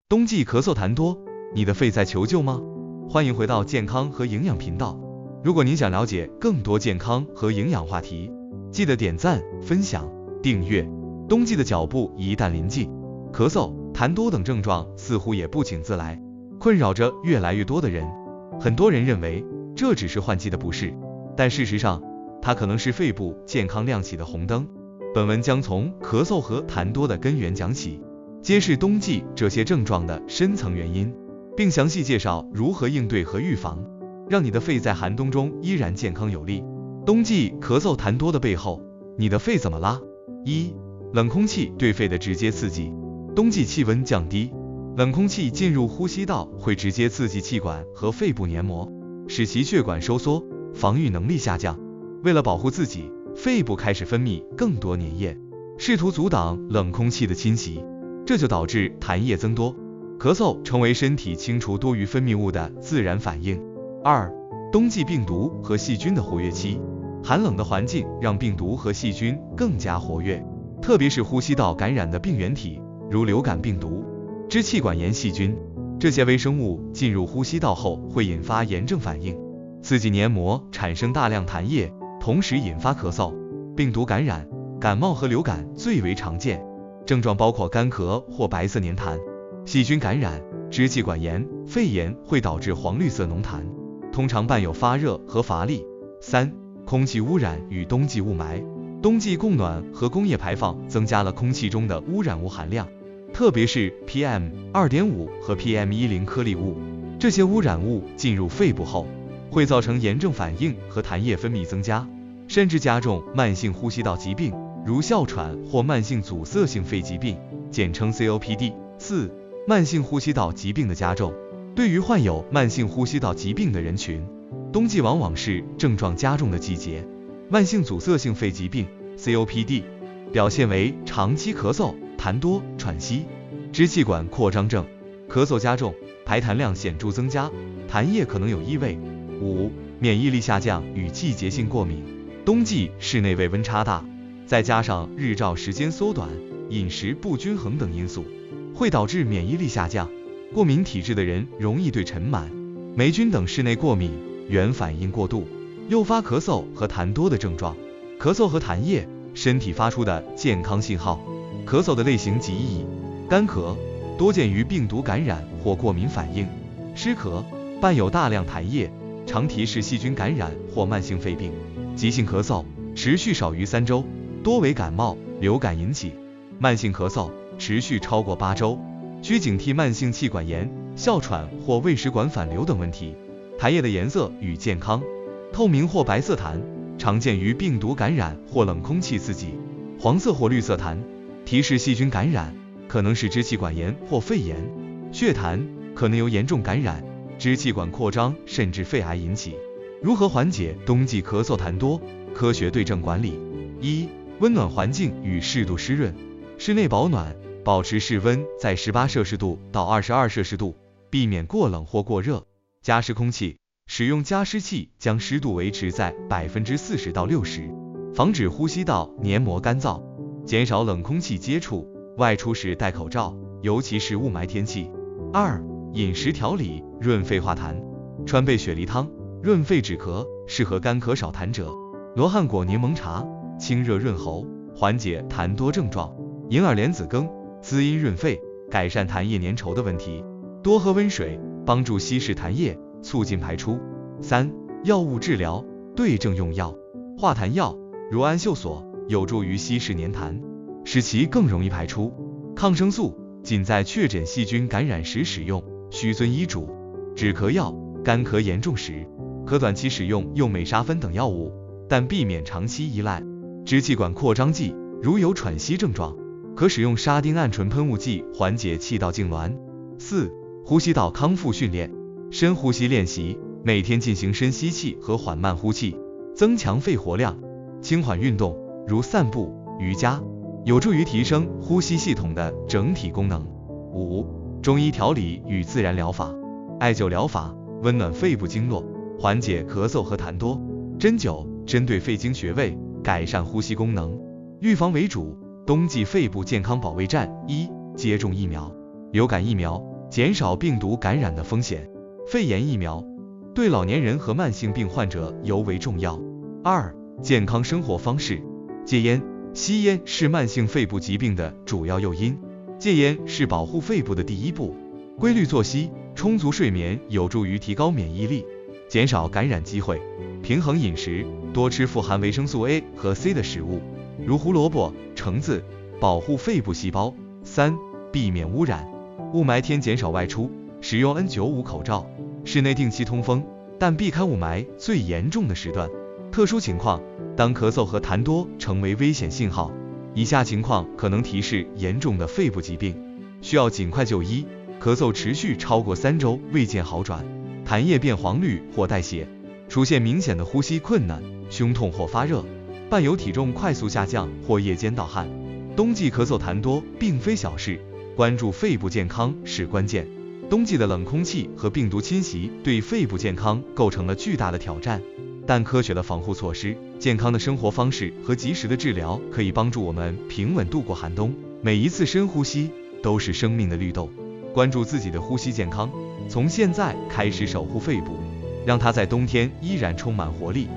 冬季咳嗽痰多，你的肺在求救吗？欢迎回到健康和营养频道。如果您想了解更多健康和营养话题，记得点赞、分享、订阅。冬季的脚步一旦临近，咳嗽、痰多等症状似乎也不请自来，困扰着越来越多的人。很多人认为这只是换季的不适，但事实上，它可能是肺部健康亮起的红灯。本文将从咳嗽和痰多的根源讲起，揭示冬季这些症状的深层原因，并详细介绍如何应对和预防，让你的肺在寒冬中依然健康有力。冬季咳嗽痰多的背后，你的肺怎么啦？一、冷空气对肺的直接刺激。冬季气温降低，冷空气进入呼吸道会直接刺激气管和肺部黏膜，使其血管收缩，防御能力下降。为了保护自己，肺部开始分泌更多粘液，试图阻挡冷空气的侵袭，这就导致痰液增多。咳嗽成为身体清除多余分泌物的自然反应。二、冬季病毒和细菌的活跃期。寒冷的环境让病毒和细菌更加活跃，特别是呼吸道感染的病原体，如流感病毒、支气管炎细菌。这些微生物进入呼吸道后会引发炎症反应，刺激黏膜产生大量痰液，同时引发咳嗽。病毒感染、感冒和流感最为常见，症状包括干咳或白色黏痰。细菌感染、支气管炎、肺炎会导致黄绿色浓痰，通常伴有发热和乏力。三、空气污染与冬季雾霾。冬季供暖和工业排放增加了空气中的污染物含量，特别是 PM2.5 和 PM10 颗粒物。这些污染物进入肺部后，会造成炎症反应和痰液分泌增加，甚至加重慢性呼吸道疾病，如哮喘或慢性阻塞性肺疾病，简称 COPD。四、慢性呼吸道疾病的加重。对于患有慢性呼吸道疾病的人群，冬季往往是症状加重的季节。慢性阻塞性肺疾病 COPD 表现为长期咳嗽、痰多、喘息；支气管扩张症，咳嗽加重，排痰量显著增加，痰液可能有异味。五、免疫力下降与季节性过敏。冬季室内温差大，再加上日照时间缩短、饮食不均衡等因素，会导致免疫力下降。过敏体质的人容易对尘螨、霉菌等室内过敏，原反应过度，诱发咳嗽和痰多的症状。咳嗽和痰液，身体发出的健康信号。咳嗽的类型及意义：干咳，多见于病毒感染或过敏反应；湿咳，伴有大量痰液，常提示细菌感染或慢性肺病；急性咳嗽，持续少于3周，多为感冒、流感引起；慢性咳嗽，持续超过8周，需警惕慢性气管炎、哮喘或胃食管反流等问题。痰液的颜色与健康：透明或白色痰，常见于病毒感染或冷空气刺激；黄色或绿色痰，提示细菌感染，可能是支气管炎或肺炎；血痰可能由严重感染、支气管扩张甚至肺癌引起。如何缓解冬季咳嗽痰多？科学对症管理。一、温暖环境与适度湿润。室内保暖，保持室温在18摄氏度到22摄氏度，避免过冷或过热。加湿空气，使用加湿器将湿度维持在40%到60%，防止呼吸道黏膜干燥，减少冷空气接触，外出时戴口罩，尤其是雾霾天气。二、饮食调理，润肺化痰。川贝雪梨汤，润肺止咳，适合干咳少痰者。罗汉果柠檬茶，清热润喉，缓解痰多症状。银耳莲子羹，滋阴润肺，改善痰液粘稠的问题。多喝温水，帮助稀释痰液，促进排出。三、药物治疗，对症用药。化痰药如氨溴索有助于稀释粘痰，使其更容易排出。抗生素仅在确诊细菌感染时使用，需遵医嘱。止咳药，干咳严重时，可短期使用右美沙芬等药物，但避免长期依赖。支气管扩张剂，如有喘息症状，可使用沙丁胺醇喷雾剂缓解气道痉挛。四、呼吸道康复训练。深呼吸练习，每天进行深吸气和缓慢呼气，增强肺活量。轻缓运动，如散步、瑜伽，有助于提升呼吸系统的整体功能。五、中医调理与自然疗法。艾灸疗法温暖肺部经络，缓解咳嗽和痰多；针灸针对肺经穴位，改善呼吸功能。预防为主，冬季肺部健康保卫战：一、接种疫苗。流感疫苗减少病毒感染的风险。肺炎疫苗对老年人和慢性病患者尤为重要。2. 健康生活方式。戒烟。吸烟是慢性肺部疾病的主要诱因，戒烟是保护肺部的第一步。规律作息、充足睡眠有助于提高免疫力，减少感染机会。平衡饮食，多吃富含维生素 A 和 C 的食物，如胡萝卜、橙子，保护肺部细胞。3. 避免污染。雾霾天减少外出，使用 N95 口罩，室内定期通风，但避开雾霾最严重的时段。特殊情况，当咳嗽和痰多成为危险信号，以下情况可能提示严重的肺部疾病，需要尽快就医。咳嗽持续超过3周未见好转，痰液变黄绿或带血，出现明显的呼吸困难、胸痛或发热，伴有体重快速下降或夜间盗汗。冬季咳嗽痰多并非小事，关注肺部健康是关键。冬季的冷空气和病毒侵袭对肺部健康构成了巨大的挑战，但科学的防护措施、健康的生活方式和及时的治疗可以帮助我们平稳度过寒冬。每一次深呼吸都是生命的绿豆，关注自己的呼吸健康，从现在开始守护肺部，让它在冬天依然充满活力。